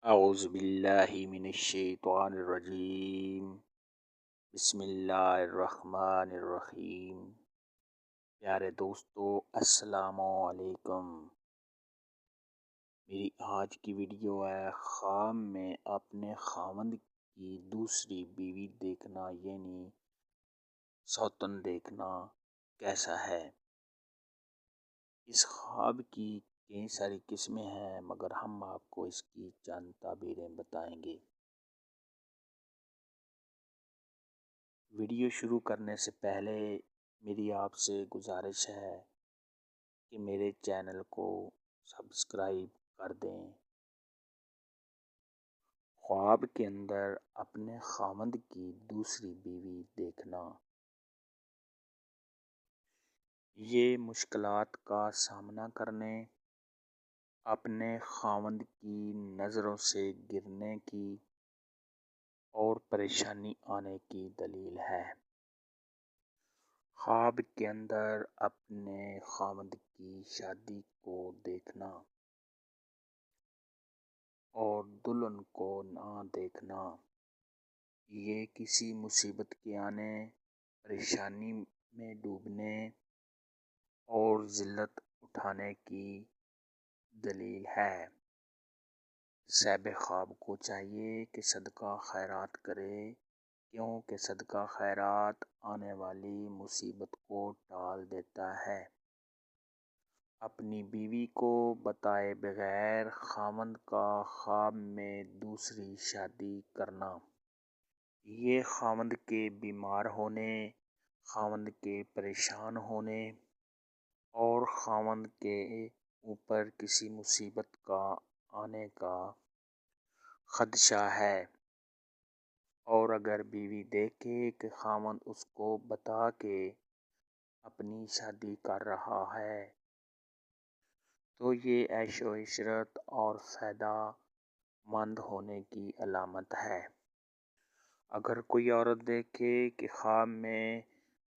اعوذ باللہ من الشیطان الرجیم، بسم اللہ الرحمن الرحیم۔ پیارے دوستو، السلام علیکم۔ میری آج کی ویڈیو ہے خواب میں اپنے خاوند کی دوسری بیوی دیکھنا، یعنی سوتن دیکھنا کیسا ہے۔ اس خواب کی کئی ساری قسمیں ہیں، مگر ہم آپ کو اس کی چند تعبیریں بتائیں گے۔ ویڈیو شروع کرنے سے پہلے میری آپ سے گزارش ہے کہ میرے چینل کو سبسکرائب کر دیں۔ خواب کے اندر اپنے خاوند کی دوسری بیوی دیکھنا، یہ مشکلات کا سامنا کرنے، اپنے خاوند کی نظروں سے گرنے کی اور پریشانی آنے کی دلیل ہے۔ خواب کے اندر اپنے خاوند کی شادی کو دیکھنا اور دلہن کو نہ دیکھنا، یہ کسی مصیبت کے آنے، پریشانی میں ڈوبنے اور ذلت اٹھانے کی دلیل ہے۔ صاحب خواب کو چاہیے کہ صدقہ خیرات کرے، کیونکہ صدقہ خیرات آنے والی مصیبت کو ٹال دیتا ہے۔ اپنی بیوی کو بتائے بغیر خاوند کا خواب میں دوسری شادی کرنا، یہ خاوند کے بیمار ہونے، خاوند کے پریشان ہونے اور خاوند کے اوپر کسی مصیبت کا آنے کا خدشہ ہے۔ اور اگر بیوی دیکھے کہ خاوند اس کو بتا کے اپنی شادی کر رہا ہے، تو یہ عیش و عشرت اور فائدہ مند ہونے کی علامت ہے۔ اگر کوئی عورت دیکھے کہ خواب میں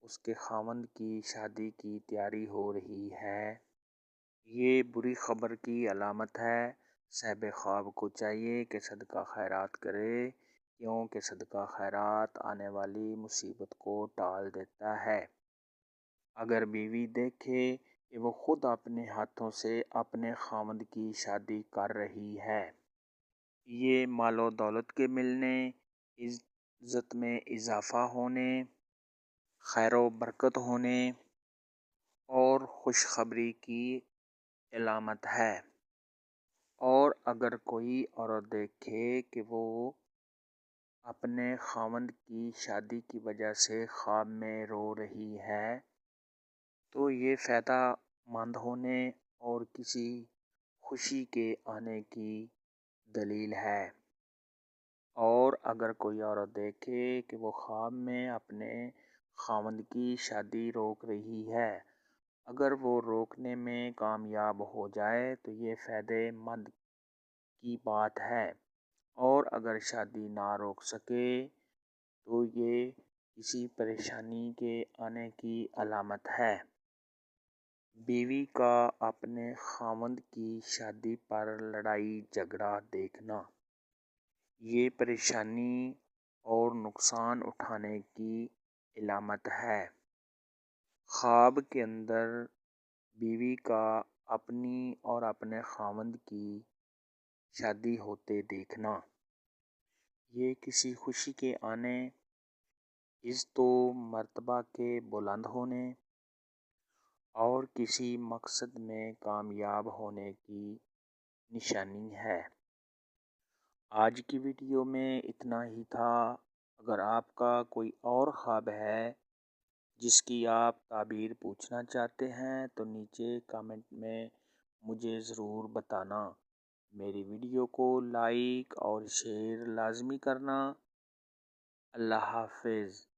اس کے خاوند کی شادی کی تیاری ہو رہی ہے، یہ بری خبر کی علامت ہے۔ صاحب خواب کو چاہیے کہ صدقہ خیرات کرے، کیونکہ صدقہ خیرات آنے والی مصیبت کو ٹال دیتا ہے۔ اگر بیوی دیکھے کہ وہ خود اپنے ہاتھوں سے اپنے خاوند کی شادی کر رہی ہے، یہ مال و دولت کے ملنے، عزت میں اضافہ ہونے، خیر و برکت ہونے اور خوشخبری کی علامت ہے۔ اور اگر کوئی عورت دیکھے کہ وہ اپنے خاوند کی شادی کی وجہ سے خواب میں رو رہی ہے، تو یہ فائدہ مند ہونے اور کسی خوشی کے آنے کی دلیل ہے۔ اور اگر کوئی عورت دیکھے کہ وہ خواب میں اپنے خاوند کی شادی روک رہی ہے، اگر وہ روکنے میں کامیاب ہو جائے تو یہ فائدے مند کی بات ہے، اور اگر شادی نہ روک سکے تو یہ کسی پریشانی کے آنے کی علامت ہے۔ بیوی کا اپنے خاوند کی شادی پر لڑائی جھگڑا دیکھنا، یہ پریشانی اور نقصان اٹھانے کی علامت ہے۔ خواب کے اندر بیوی کا اپنی اور اپنے خاوند کی شادی ہوتے دیکھنا، یہ کسی خوشی کے آنے، عزت و مرتبہ کے بلند ہونے اور کسی مقصد میں کامیاب ہونے کی نشانی ہے۔ آج کی ویڈیو میں اتنا ہی تھا۔ اگر آپ کا کوئی اور خواب ہے جس کی آپ تعبیر پوچھنا چاہتے ہیں تو نیچے کامنٹ میں مجھے ضرور بتانا۔ میری ویڈیو کو لائک اور شیئر لازمی کرنا۔ اللہ حافظ۔